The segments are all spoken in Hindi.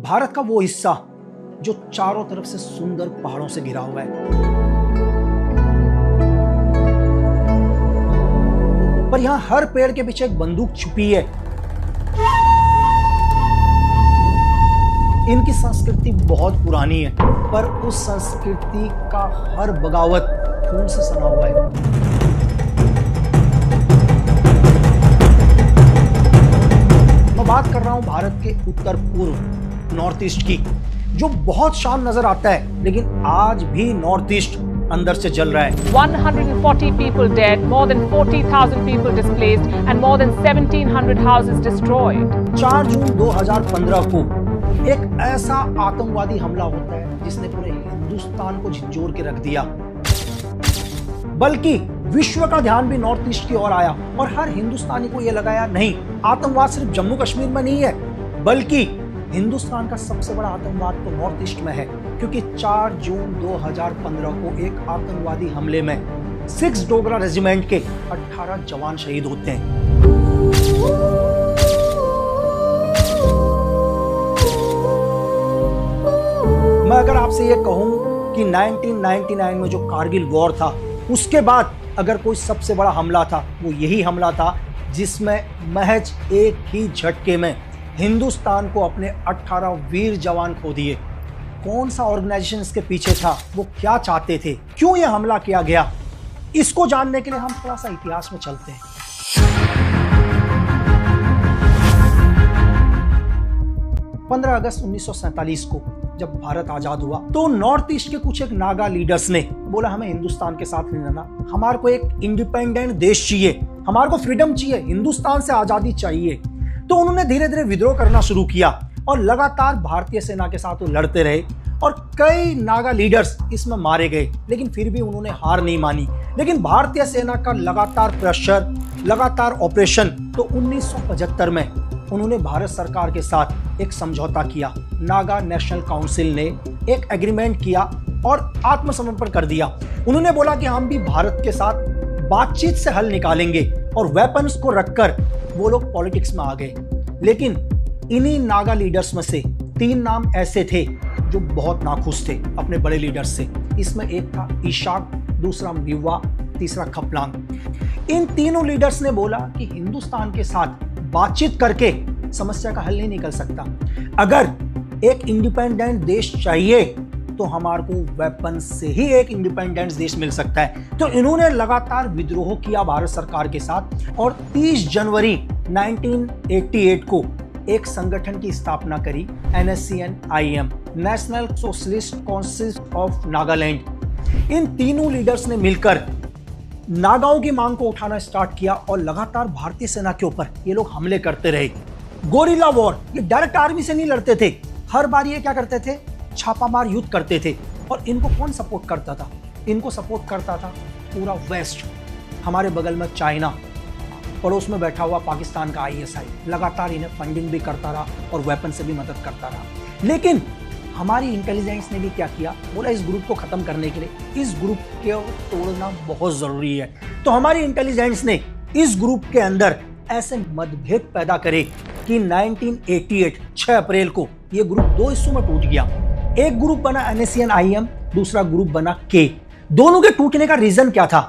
भारत का वो हिस्सा जो चारों तरफ से सुंदर पहाड़ों से घिरा हुआ है, पर यहां हर पेड़ के पीछे एक बंदूक छुपी है। इनकी संस्कृति बहुत पुरानी है, पर उस संस्कृति का हर बगावत खून से सना हुआ है। मैं बात कर रहा हूं भारत के उत्तर पूर्व नॉर्थ ईस्ट की, जो बहुत शान नजर आता है, लेकिन आज भी नॉर्थ ईस्ट अंदर से जल रहा है। 140 people dead, more than 40,000 people displaced and more than 1,700 houses destroyed. 4 जून 2015 को एक ऐसा आतंकवादी हमला होता है जिसने पूरे हिंदुस्तान को झिझोर के रख दिया, बल्कि विश्व का ध्यान भी नॉर्थ ईस्ट की ओर आया और हर हिंदुस्तानी को यह लगाया नहीं, आतंकवाद सिर्फ जम्मू कश्मीर में नहीं है, बल्कि हिंदुस्तान का सबसे बड़ा आतंकवाद तो नॉर्थ ईस्ट में है, क्योंकि 4 जून 2015 को एक आतंकवादी हमले में 6 डोगरा रेजिमेंट के 18 जवान शहीद होते हैं। मैं अगर आपसे यह कहूं कि 1999 में जो कारगिल वॉर था, उसके बाद अगर कोई सबसे बड़ा हमला था, वो यही हमला था जिसमें महज एक ही झटके में हिंदुस्तान को अपने 18 वीर जवान खो दिए। कौन सा ऑर्गेनाइजेशन इसके पीछे था, वो क्या चाहते थे, क्यों यह हमला किया गया, इसको जानने के लिए हम थोड़ा सा इतिहास में चलते हैं। 15 अगस्त 1947 को जब भारत आजाद हुआ, तो नॉर्थ ईस्ट के कुछ एक नागा लीडर्स ने बोला हमें हिंदुस्तान के साथ नहीं रहना, हमारे को एक इंडिपेंडेंट देश चाहिए, हमारे को फ्रीडम चाहिए, हिंदुस्तान से आजादी चाहिए। तो उन्होंने धीरे धीरे विद्रोह करना शुरू किया और लगातार भारतीय सेना के साथ वो लड़ते रहे और कई नागा लीडर्स इसमें मारे गए, लेकिन फिर भी उन्होंने हार नहीं मानी। लेकिन भारतीय सेना का लगातार प्रेशर, लगातार ऑपरेशन, तो 1975 में उन्होंने भारत सरकार के साथ एक समझौता किया। नागा नेशनल काउंसिल ने एक एग्रीमेंट किया और आत्मसमर्पण कर दिया। उन्होंने बोला कि हम भी भारत के साथ बातचीत से हल निकालेंगे, और वेपन्स को रखकर वो लोग पॉलिटिक्स में आ गए। लेकिन इन्हीं नागा लीडर्स में से 3 नाम ऐसे थे जो बहुत नाखुश थे अपने बड़े लीडर्स से। इसमें एक था ईशाक, दूसरा मिवा, तीसरा खपलांग। इन तीनों लीडर्स ने बोला कि हिंदुस्तान के साथ बातचीत करके समस्या का हल नहीं निकल सकता, अगर एक इंडिपेंडेंट देश चाहिए तो हमारे को वेपन से ही एक इंडिपेंडेंट देश मिल सकता है। तो इन्होंने लगातार विद्रोह किया भारत सरकार के साथ और 30 जनवरी 1988 को एक संगठन की स्थापना करी, NSCN-IM, national socialist council of Nagaland. इन तीनों लीडर्स ने मिलकर नागाओं की मांग को उठाना स्टार्ट किया और लगातार भारतीय सेना के ऊपर ये लोग हमले करते रहे। गोरिल्ला वॉर, ये डायरेक्ट आर्मी से नहीं लड़ते थे, हर बार ये क्या करते थे, छापामार युद्ध करते थे। और इनको कौन सपोर्ट करता था? इनको सपोर्ट करता था पूरा वेस्ट, हमारे बगल में चाइना, पड़ोस में बैठा हुआ पाकिस्तान का ISI, लगातार इन्हें फंडिंग भी करता रहा और वेपन से भी मदद करता रहा। लेकिन हमारी इंटेलिजेंस ने भी क्या किया, बोला इस ग्रुप को खत्म करने के लिए इस ग्रुप को तोड़ना बहुत जरूरी है। तो हमारी इंटेलिजेंस ने इस ग्रुप के अंदर ऐसे मतभेद पैदा करे कि 1988 6 अप्रैल को यह ग्रुप 2 हिस्सों में टूट गया। एक ग्रुप बना NSCN-IM, दूसरा ग्रुप बना K। दोनों के टूटने का रीजन क्या था?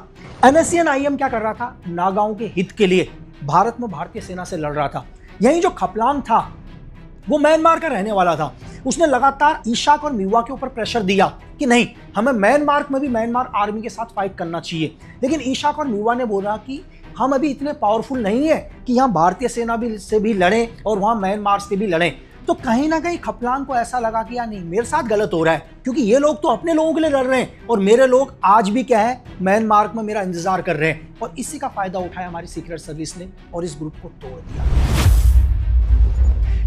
NSCN-IM क्या कर रहा था, नागाओं के हित के लिए भारत में भारतीय सेना से लड़ रहा था। यही जो खपलांग था वो म्यांमार का रहने वाला था, उसने लगातार ईशाक और मिवा के ऊपर प्रेशर दिया कि नहीं, हमें म्यांमार में भी म्यांमार आर्मी के साथ फाइट करना चाहिए। लेकिन ईशाक और मिवा ने बोला कि हम अभी इतने पावरफुल नहीं है कि यहाँ भारतीय सेना से भी लड़ें और वहाँ म्यांमार से भी लड़ें। तो कहीं ना कहीं खपलांग को ऐसा लगा कि यार नहीं, मेरे साथ गलत हो रहा है, क्योंकि ये लोग तो अपने लोगों के लिए लड़ रहे हैं और मेरे लोग आज भी क्या है, म्यांमार में मेरा इंतजार कर रहे हैं। और इसी का फायदा उठाया हमारी सीक्रेट सर्विस ने और इस ग्रुप को तोड़ दिया।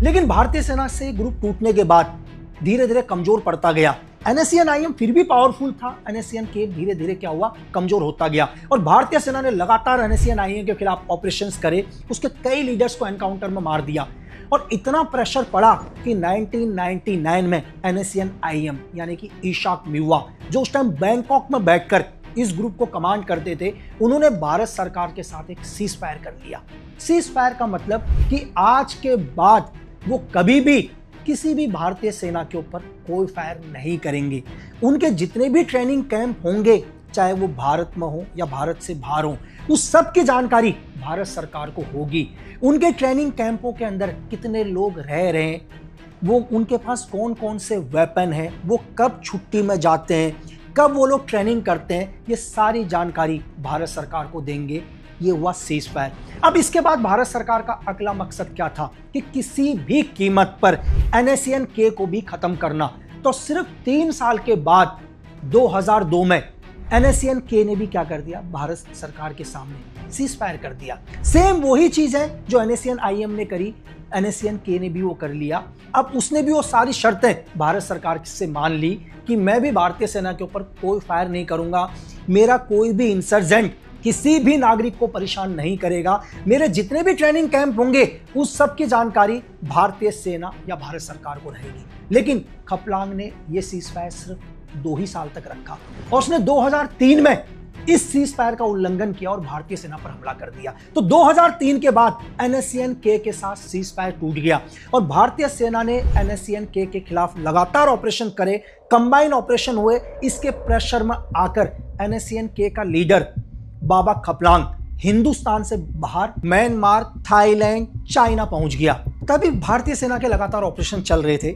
लेकिन भारतीय सेना से ग्रुप टूटने के बाद धीरे धीरे कमजोर पड़ता गया। NSCN-IM फिर भी पावरफुल था, NSCN-K धीरे धीरे क्या हुआ, कमजोर होता गया। और भारतीय सेना ने लगातार NSCN-IM के खिलाफ ऑपरेशंस करे, उसके कई लीडर्स को एनकाउंटर में मार दिया। और इतना प्रेशर पड़ा कि 1999 में NSCN-IM यानी कि ईशाक मिवा, जो उस टाइम बैंकॉक में बैठकर इस ग्रुप को कमांड करते थे, उन्होंने भारत सरकार के साथ एक सीज फायर कर लिया। सीज फायर का मतलब कि आज के बाद वो कभी भी किसी भी भारतीय सेना के ऊपर कोई फायर नहीं करेंगे। उनके जितने भी ट्रेनिंग कैंप होंगे, चाहे वो भारत में हो या भारत से बाहर हो, उस सब की जानकारी भारत सरकार को होगी। उनके ट्रेनिंग कैंपों के अंदर कितने लोग रह रहे हैं, वो उनके पास कौन कौन से वेपन हैं, वो कब छुट्टी में जाते हैं, कब वो लोग ट्रेनिंग करते हैं, ये सारी जानकारी भारत सरकार को देंगे। ये हुआ सीज फायर। अब इसके बाद भारत सरकार का अगला मकसद क्या था कि किसी भी कीमत पर NACN-K को भी खत्म करना। तो सिर्फ 3 साल के बाद 2002 में NACN-K ने भी क्या कर दिया, भारत सरकार के सामने सीज फायर कर दिया। सेम वही चीज है जो NACN-IM ने करी, NACN-K ने भी वो कर लिया। अब उसने भी वो सारी शर्तें भारत सरकार से मान ली कि मैं भी भारतीय सेना के ऊपर कोई फायर नहीं करूंगा, मेरा कोई भी इंसर्जेंट किसी भी नागरिक को परेशान नहीं करेगा, मेरे जितने भी ट्रेनिंग कैंप होंगे उस सब की जानकारी भारतीय सेना या भारत सरकार को रहेगी। लेकिन खपलांग ने यह सीज फायर सिर्फ 2 ही साल तक रखा और उसने 2003 में इस सीज फायर का उल्लंघन किया और भारतीय सेना पर हमला कर दिया। तो 2003 के बाद NACN-K के साथ सीज फायर टूट गया और भारतीय सेना ने NACN-K के खिलाफ लगातार ऑपरेशन करे, कंबाइन ऑपरेशन हुए। इसके प्रेशर में आकर NACN-K का लीडर बाबा खपलांग हिंदुस्तान से बाहर म्यांमार, थाईलैंड, चाइना पहुंच गया। तभी भारतीय सेना के लगातार ऑपरेशन चल रहे थे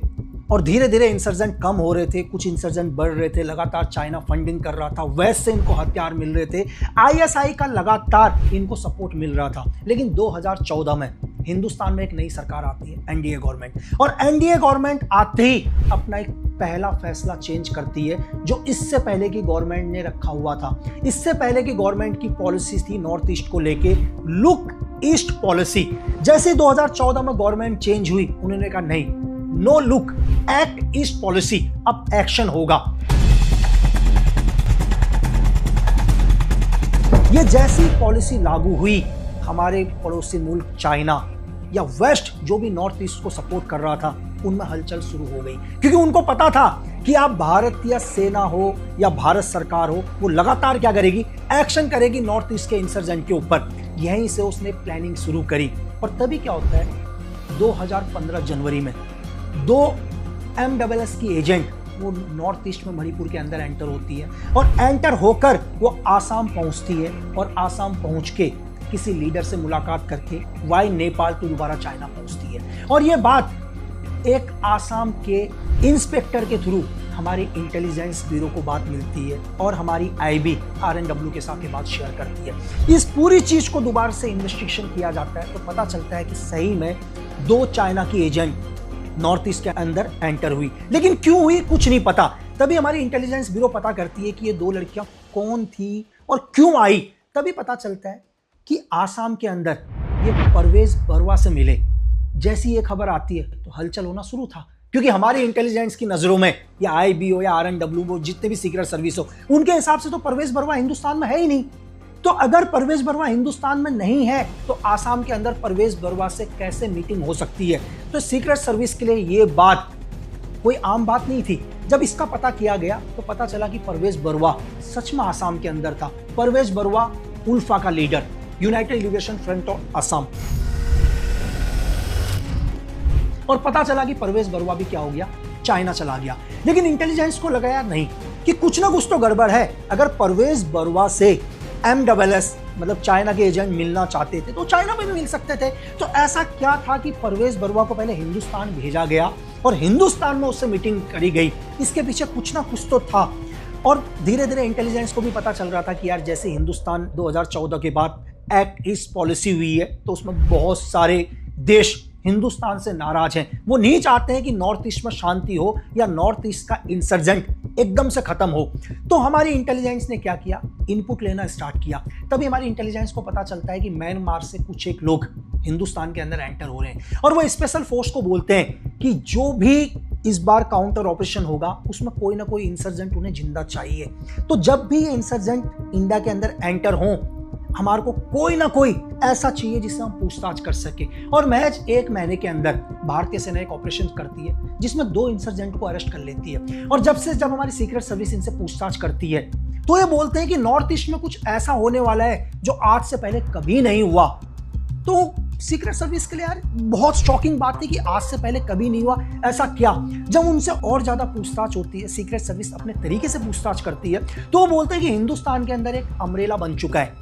और धीरे धीरे इंसर्जेंट कम हो रहे थे, कुछ इंसर्जेंट बढ़ रहे थे, लगातार चाइना फंडिंग कर रहा था, वेस्ट से इनको हथियार मिल रहे थे, ISI का लगातार इनको सपोर्ट मिल रहा था। लेकिन 2014 में हिंदुस्तान में एक नई सरकार आती है, NDA गवर्नमेंट, और NDA गवर्नमेंट आते ही अपना एक पहला फैसला चेंज करती है जो इससे पहले की गवर्नमेंट ने रखा हुआ था। इससे पहले की गवर्नमेंट की पॉलिसी थी नॉर्थ ईस्ट को लेके लुक ईस्ट पॉलिसी। जैसे 2014 में गवर्नमेंट चेंज हुई, उन्होंने कहा नहीं, no look act east policy, अब एक्शन होगा। ये जैसी पॉलिसी लागू हुई, हमारे पड़ोसी मुल्क चाइना या वेस्ट जो भी नॉर्थ ईस्ट को सपोर्ट कर रहा था, उनमें हलचल शुरू हो गई, क्योंकि उनको पता था कि आप भारतीय सेना हो या भारत सरकार हो, वो लगातार क्या करेगी, एक्शन करेगी नॉर्थ ईस्ट के इंसर्जेंट के ऊपर। यहीं से उसने प्लानिंग शुरू करी। और तभी क्या होता है, 2015 जनवरी में 2 MSS की एजेंट वो नॉर्थ ईस्ट में मणिपुर के अंदर एंटर होती है और एंटर होकर वो आसाम पहुंचती है और आसाम पहुंच के किसी लीडर से मुलाकात करके वाई नेपाल तो दोबारा चाइना पहुंचती है। और ये बात एक आसाम के इंस्पेक्टर के थ्रू हमारी इंटेलिजेंस ब्यूरो को बात मिलती है और हमारी IB RNW के साथ ये बात शेयर करती है। इस पूरी चीज को दोबारा से इन्वेस्टिगेशन किया जाता है तो पता चलता है कि सही में 2 चाइना की एजेंट नॉर्थ ईस्ट के अंदर एंटर हुई। लेकिन क्यों हुई कुछ नहीं पता। तभी हमारी इंटेलिजेंस ब्यूरो पता करती है कि ये 2 लड़कियां कौन थी और क्यों आई। तभी पता चलता है कि आसाम के अंदर ये परवेज बरुआ से मिले। जैसी ये खबर आती है तो हलचल होना शुरू था, क्योंकि हमारी इंटेलिजेंस की नजरों में या IB हो या RNW हो, जितने भी सीक्रेट सर्विस हो, उनके हिसाब से तो परवेज बरुआ हिंदुस्तान में है ही नहीं। तो अगर परवेज बरुआ हिंदुस्तान में नहीं है तो आसाम के अंदर परवेज बरुआ से कैसे मीटिंग हो सकती है। तो सीक्रेट सर्विस के लिए ये बात कोई आम बात नहीं थी। जब इसका पता किया गया तो पता चला कि परवेज बरुआ सच में आसाम के अंदर था। परवेज बरुआ उल्फा का leader, United liberation front of Assam. और पता चला कि परवेज बरुआ भी क्या हो गया, चाइना चला गया। लेकिन इंटेलिजेंस को लगा यार नहीं, कि कुछ ना कुछ तो गड़बड़ है। अगर परवेज बरुआ से MSS मतलब चाइना के एजेंट मिलना चाहते थे तो चाइना में भी मिल सकते थे। तो ऐसा क्या था कि परवेज बरुआ को पहले हिंदुस्तान भेजा गया और हिंदुस्तान में उससे मीटिंग करी गई। इसके पीछे कुछ ना कुछ तो था। और धीरे धीरे इंटेलिजेंस को भी पता चल रहा था कि यार जैसे हिंदुस्तान 2014 के बाद एक्ट ईस्ट पॉलिसी हुई है तो उसमें बहुत सारे देश हिंदुस्तान से नाराज हैं। वो नहीं चाहते हैं कि नॉर्थ ईस्ट में शांति हो या नॉर्थ ईस्ट का इंसर्जेंट एकदम से खत्म हो। तो हमारी इंटेलिजेंस ने क्या किया, इनपुट लेना स्टार्ट किया। तभी हमारी इंटेलिजेंस को पता चलता है कि म्यांमार से कुछ एक लोग हिंदुस्तान के अंदर एंटर हो रहे हैं और वो स्पेशल फोर्स को बोलते हैं कि जो भी इस बार काउंटर ऑपरेशन होगा उसमें कोई ना कोई इंसर्जेंट उन्हें जिंदा चाहिए। तो जब भी ये इंसर्जेंट इंडिया के अंदर एंटर हों, हमारे को कोई ना कोई ऐसा चाहिए जिससे हम पूछताछ कर सके। और महज 1 महीने के अंदर भारतीय सेना एक ऑपरेशन करती है जिसमें 2 इंसर्जेंट को अरेस्ट कर लेती है। और जब हमारी सीक्रेट सर्विस इनसे पूछताछ करती है तो ये बोलते हैं कि नॉर्थ ईस्ट में कुछ ऐसा होने वाला है जो आज से पहले कभी नहीं हुआ। तो सीक्रेट सर्विस के लिए यार बहुत शॉकिंग बात थी कि आज से पहले कभी नहीं हुआ ऐसा क्या। जब उनसे और ज्यादा पूछताछ होती है, सीक्रेट सर्विस अपने तरीके से पूछताछ करती है, तो वो बोलते हैं कि हिंदुस्तान के अंदर एक अमरेला बन चुका है।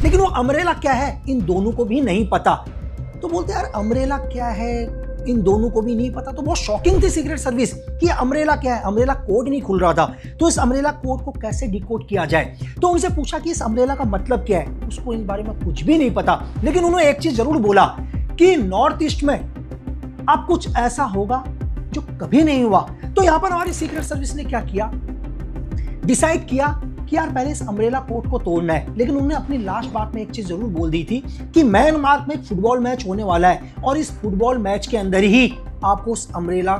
लेकिन वो अमरेला क्या है इन दोनों को भी नहीं पता। तो बोलते यार अमरेला क्या है इन दोनों को भी नहीं पता। तो बहुत शॉकिंग थी सीक्रेट सर्विस कि अमरेला क्या है। अमरेला कोड नहीं खुल रहा था, तो इस अमरेला कोड को कैसे डिकोड किया जाए। तो उनसे पूछा कि इस अमरेला का मतलब क्या है, उसको इन बारे में कुछ भी नहीं पता। लेकिन उन्होंने एक चीज जरूर बोला कि नॉर्थ ईस्ट में अब कुछ ऐसा होगा जो कभी नहीं हुआ। तो यहां पर हमारी सीक्रेट सर्विस ने क्या किया, डिसाइड किया कि यार पहले इस अमरेला कोड को तोड़ना है। लेकिन उन्होंने अपनी लास्ट बात में एक चीज जरूर बोल दी थी कि म्यांमार में फुटबॉल मैच होने वाला है और इस फुटबॉल मैच के अंदर ही आपको उस अमरेला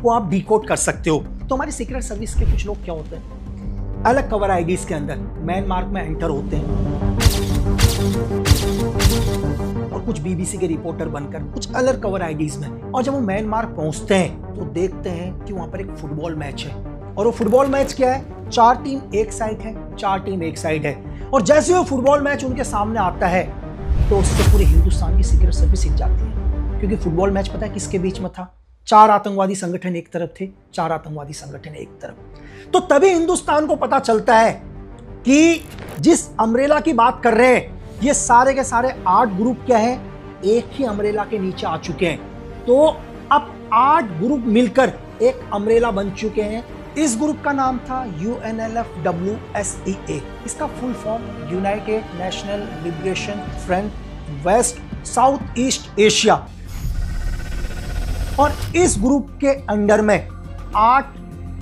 को आप डिकोड कर सकते हो। तो हमारी सीक्रेट सर्विस के कुछ लोग क्या होते हैं, अलग कवर आईडीज के अंदर म्यांमार में एंटर होते हैं और कुछ बीबीसी के रिपोर्टर बनकर कुछ अलग कवर आईडीज में, और जब वो म्यांमार पहुंचते हैं तो देखते हैं कि वहां पर एक फुटबॉल मैच है। और वो फुटबॉल मैच क्या है, 4 टीम एक साइड है, 4 टीम एक साइड है। और जैसे वो फुटबॉल मैच उनके सामने आता है तो उससे पूरे हिंदुस्तान की सीक्रेट सर्विस सीख जाती है। क्योंकि फुटबॉल मैच पता है किसके बीच में था, 4 आतंकवादी संगठन एक तरफ थे, 4 आतंकवादी संगठन एक तरफ। तो तभी हिंदुस्तान को पता चलता है कि जिस अमरेला की बात कर रहे हैं ये सारे के सारे 8 ग्रुप क्या है, एक ही अमरेला के नीचे आ चुके हैं। तो अब 8 ग्रुप मिलकर एक अमरेला बन चुके हैं। इस ग्रुप का नाम था UNLFWSEA। इसका full form United national liberation front west south east Asia. और इस ग्रुप के अंडर में 8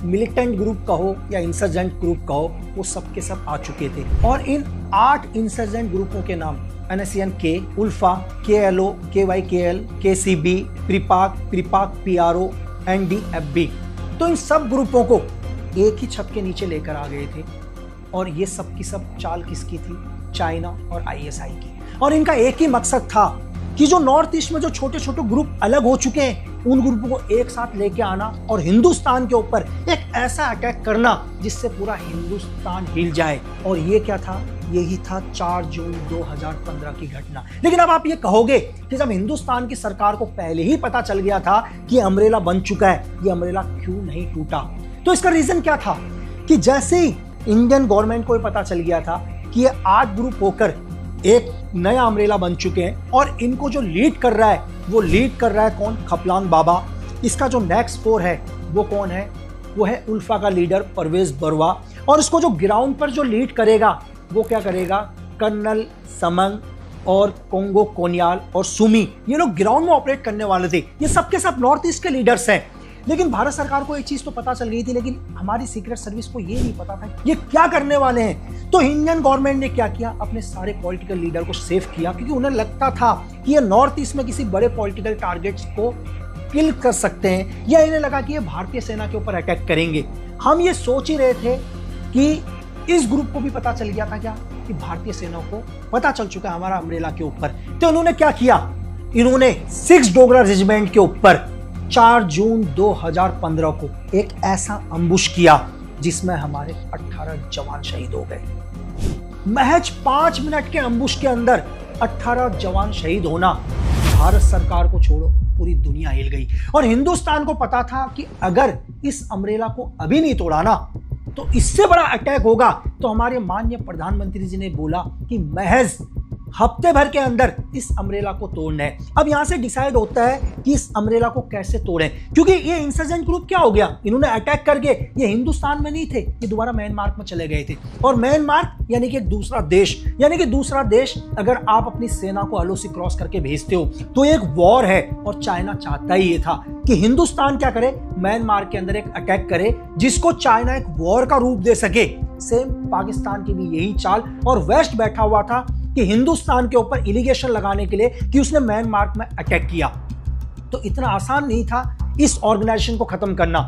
मिलिटेंट ग्रुप कहो या इंसर्जेंट ग्रुप कहो, वो सब के सब आ चुके थे। और इन 8 इंसर्जेंट ग्रुपों के नाम NSCN-K, ULFA, KLO, KYKL, KCB, प्रीपाक, PRO, NDFB। तो इन सब ग्रुपों को एक ही छत के नीचे लेकर आ गए थे। और ये सब की सब चाल किसकी थी, चाइना और ISI की। और इनका एक ही मकसद था कि जो नॉर्थ ईस्ट में जो छोटे छोटे ग्रुप अलग हो चुके हैं उन ग्रुपों को एक साथ लेके आना और हिंदुस्तान के ऊपर एक ऐसा अटैक करना जिससे पूरा हिंदुस्तान हिल जाए। और ये क्या था, यही था 4 जून 2015 की घटना। लेकिन अब आप ये कहोगे कि जब हिंदुस्तान की सरकार को पहले ही पता चल गया था कि अमरेला बन चुका है, ये अमरेला क्यों नहीं टूटा। तो इसका रीजन क्या था कि जैसे ही इंडियन गवर्नमेंट को पता चल गया था कि ये 8 ग्रुप होकर एक नया अमरेला बन चुके हैं और इनको जो लीड कर रहा है वो लीड कर रहा है कौन, खपलांग बाबा। इसका जो नेक्स्ट 4 है वो कौन है, वो है उल्फा का लीडर परवेज बरवा। और इसको जो ग्राउंड पर जो लीड करेगा वो क्या करेगा, कर्नल समंग और कोंगो कोनियाल और सुमी, ये लोग ग्राउंड में ऑपरेट करने वाले थे। ये सब के सब नॉर्थ ईस्ट के लीडर्स हैं। लेकिन भारत सरकार को एक चीज तो पता चल गई थी, लेकिन हमारी सीक्रेट सर्विस को ये नहीं पता था ये क्या करने वाले हैं। तो इंडियन गवर्नमेंट ने क्या किया, अपने सारे पॉलिटिकल लीडर को सेव किया, क्योंकि उन्हें लगता था कि ये नॉर्थ ईस्ट में किसी बड़े पॉलिटिकल टारगेट्स को किल कर सकते हैं, या इन्हें लगा कि ये भारतीय सेना के ऊपर अटैक करेंगे। हम ये सोच ही रहे थे कि इस ग्रुप को भी पता चल गया था क्या कि भारतीय सेना को पता चल चुका है हमारा अमरेला के ऊपर। तो इन्होंने क्या किया, इन्होंने 6 डोगरा रेजिमेंट के ऊपर 4 जून 2015 को एक ऐसा अम्बुश किया जिसमें हमारे 18 जवान शहीद हो गए। महज 5 मिनट के अम्बुश के अंदर 18 जवान शहीद होना, भारत सरकार को छोड़ो पूरी दुनिया हिल गई। और हिंदुस्तान को पता था कि अगर इस अमरेला को अभी नहीं तोड़ा ना तो इससे बड़ा अटैक होगा। तो हमारे माननीय प्रधानमंत्री जी ने बोला कि महज हफ्ते भर के अंदर इस अमरेला को तोड़ना है। अब यहां से डिसाइड होता है कि इस अमरेला को कैसे तोड़ें, क्योंकि ये इंसर्जेंट ग्रुप क्या हो गया, इन्होंने अटैक करके ये हिंदुस्तान में नहीं थे, ये दोबारा म्यांमार में चले गए थे। और म्यांमार यानी कि दूसरा देश, यानी कि दूसरा देश अगर आप अपनी सेना को LOC क्रॉस करके भेजते हो तो एक वॉर है। और चाइना चाहता ही ये था कि हिंदुस्तान क्या करे, म्यांमार के अंदर एक अटैक करे जिसको चाइना एक वॉर का रूप दे सके। सेम पाकिस्तान की भी यही चाल, और वेस्ट बैठा हुआ था कि हिंदुस्तान के ऊपर एलिगेशन लगाने के लिए कि उसने म्यांमार में अटैक किया। तो इतना आसान नहीं था इस ऑर्गेनाइजेशन को खत्म करना।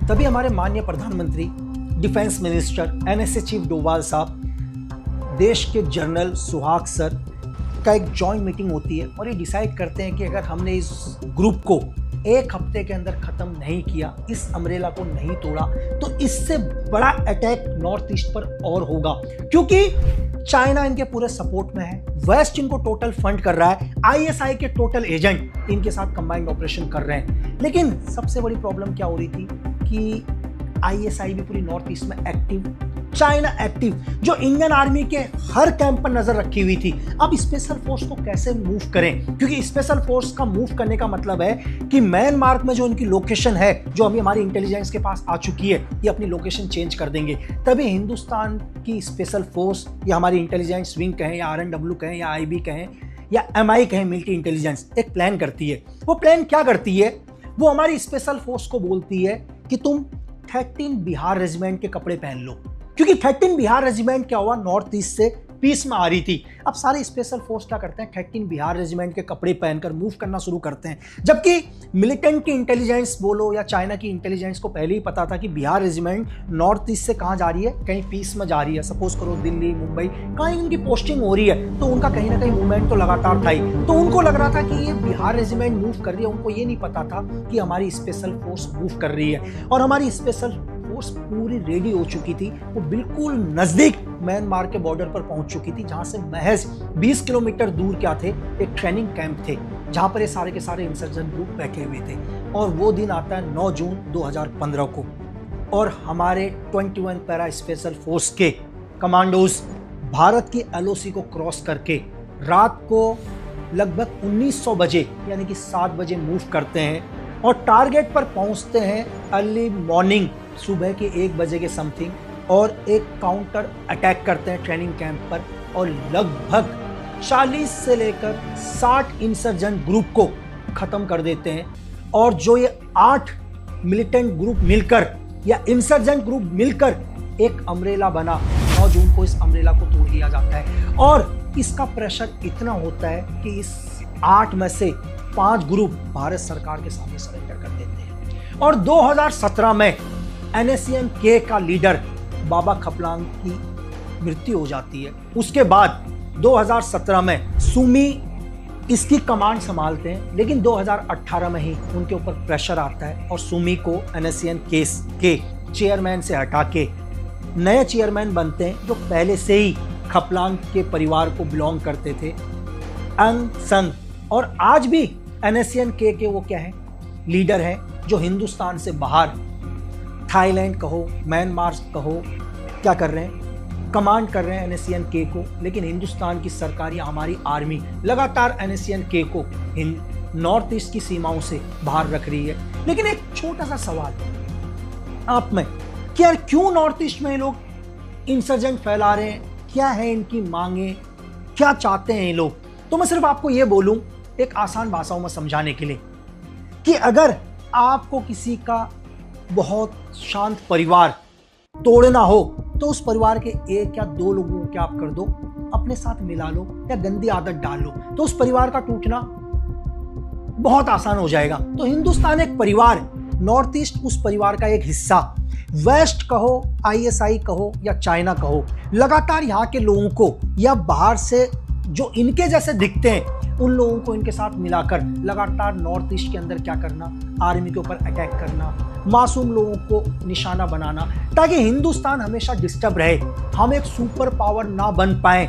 तभी हमारे माननीय प्रधानमंत्री, defence minister, NSA chief Doval साहब, देश के जनरल सुहाग सर का एक जॉइंट मीटिंग होती है और ये डिसाइड करते हैं कि अगर हमने इस ग्रुप को 1 हफ्ते के अंदर खत्म नहीं किया, इस अमरेला को नहीं तोड़ा, तो इससे बड़ा अटैक नॉर्थ ईस्ट पर और होगा। क्योंकि चाइना इनके पूरे सपोर्ट में है, वेस्ट इनको टोटल फंड कर रहा है, आईएसआई के टोटल एजेंट इनके साथ कंबाइंड ऑपरेशन कर रहे हैं। लेकिन सबसे बड़ी प्रॉब्लम क्या हो रही थी कि आईएसआई भी पूरी नॉर्थ ईस्ट में एक्टिव, चाइना एक्टिव, जो इंडियन आर्मी के हर कैंप पर नजर रखी हुई थी। अब स्पेशल फोर्स को कैसे मूव करें, क्योंकि स्पेशल फोर्स का मूव करने का मतलब है कि म्यांमार में जो इनकी लोकेशन है, जो अभी हमारी इंटेलिजेंस के पास आ चुकी है, ये अपनी लोकेशन चेंज कर देंगे। तभी हिंदुस्तान की स्पेशल फोर्स या हमारी इंटेलिजेंस विंग कहें या RNW कहें या IB कहें या MI कहें, मिलिट्री इंटेलिजेंस, एक प्लान करती है। वो प्लान क्या करती है, वो हमारी स्पेशल फोर्स को बोलती है कि तुम 13 बिहार रेजिमेंट के कपड़े पहन लो, क्योंकि 13 बिहार रेजिमेंट क्या हुआ, नॉर्थ ईस्ट से पीस में आ रही थी। अब सारे स्पेशल फोर्स क्या करते हैं, 13 बिहार रेजिमेंट के कपड़े पहनकर मूव करना शुरू करते हैं। जबकि मिलिटेंट की इंटेलिजेंस बोलो या चाइना की इंटेलिजेंस को पहले ही पता था कि बिहार रेजिमेंट नॉर्थ ईस्ट से कहाँ जा रही है, कहीं पीस में जा रही है। सपोज करो दिल्ली, मुंबई, कहीं उनकी पोस्टिंग हो रही है, तो उनका कहीं ना कहीं मूवमेंट तो लगातार था ही। तो उनको लग रहा था कि ये बिहार रेजिमेंट मूव कर रही है, उनको ये नहीं पता था कि हमारी स्पेशल फोर्स मूव कर रही है। और हमारी स्पेशल फोर्स पूरी रेडी हो चुकी थी, वो बिल्कुल नजदीक म्यांमार के बॉर्डर पर पहुंच चुकी थी, जहां से महज 20 किलोमीटर दूर क्या थे, एक ट्रेनिंग कैंप थे, जहां पर ये सारे के सारे इंसर्जेंट ग्रुप बैठे हुए थे। और वो दिन आता है 9 जून 2015 को, और हमारे 21 पैरा स्पेशल फोर्स के कमांडोज भारत की LOC को क्रॉस करके रात को लगभग 1900 बजे यानी कि 7 बजे मूव करते हैं और टारगेट पर पहुंचते हैं अर्ली मॉर्निंग, सुबह के 1 बजे के समथिंग, और एक काउंटर अटैक करते हैं ट्रेनिंग कैंप पर और लगभग 40 से लेकर 60 इंसर्जेंट ग्रुप को खत्म कर देते हैं। और जो ये 8 मिलिटेंट ग्रुप मिलकर या इंसर्जेंट ग्रुप मिलकर एक अम्ब्रेला बना, 9 जून को इस अम्ब्रेला को तोड़ दिया जाता है। और इसका प्रेशर इतना होता है कि इस 8 में से 5 ग्रुप भारत सरकार के सामने सरेंडर कर देते हैं। और 2017 में NSCN-K का लीडर बाबा खपलांग की मृत्यु हो जाती है। उसके बाद 2017 में सुमी इसकी कमांड संभालते हैं, लेकिन 2018 में ही उनके ऊपर प्रेशर आता है और सुमी को NSCN-K के चेयरमैन से हटा के नए चेयरमैन बनते हैं, जो पहले से ही खपलांग के परिवार को बिलोंग करते थे, अंग संग। और आज भी NSCN-K के वो क्या है, लीडर हैं, जो हिंदुस्तान से बाहर थाईलैंड कहो, म्यांमार कहो, क्या कर रहे हैं, कमांड कर रहे हैं NSCN-K को। लेकिन हिंदुस्तान की सरकार या हमारी आर्मी लगातार NSCN-K को नॉर्थ ईस्ट की सीमाओं से बाहर रख रही है। लेकिन एक छोटा सा सवाल आप में, कि यार क्यों नॉर्थ ईस्ट में लोग इंसर्जेंट फैला रहे हैं, क्या है इनकी मांगे, क्या चाहते हैं ये लोग? तो मैं सिर्फ आपको ये बोलूं एक आसान भाषाओं में समझाने के लिए, कि अगर आपको किसी का बहुत शांत परिवार तोड़ना हो, तो उस परिवार के 1 या 2 लोगों को क्या आप कर दो, अपने साथ मिला लो या गंदी आदत डाल लो, तो उस परिवार का टूटना बहुत आसान हो जाएगा। तो हिंदुस्तान एक परिवार, नॉर्थ ईस्ट उस परिवार का एक हिस्सा, वेस्ट कहो, ISI कहो या चाइना कहो, लगातार यहाँ के लोगों को या बाहर से जो इनके जैसे दिखते हैं उन लोगों को इनके साथ मिलाकर लगातार नॉर्थ ईस्ट के अंदर क्या करना, आर्मी के ऊपर अटैक करना, मासूम लोगों को निशाना बनाना, ताकि हिंदुस्तान हमेशा डिस्टर्ब रहे, हम एक सुपर पावर ना बन पाए।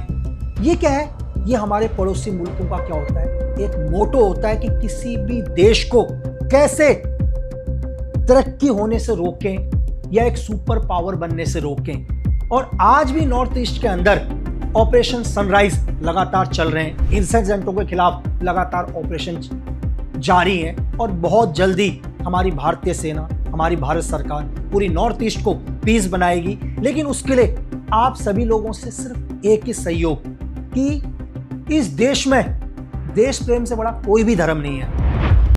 ये क्या है, ये हमारे पड़ोसी मुल्कों का क्या होता है, एक मोटो होता है कि किसी भी देश को कैसे तरक्की होने से रोकें या एक सुपर पावर बनने से रोकें। और आज भी नॉर्थ ईस्ट के अंदर ऑपरेशन सनराइज लगातार चल रहे हैं, इंसर्जेंटों के खिलाफ लगातार ऑपरेशन जारी है। और बहुत जल्दी हमारी भारतीय सेना, हमारी भारत सरकार पूरी नॉर्थ ईस्ट को पीस बनाएगी। लेकिन उसके लिए आप सभी लोगों से सिर्फ एक ही सहयोग, कि इस देश में देश प्रेम से बड़ा कोई भी धर्म नहीं है।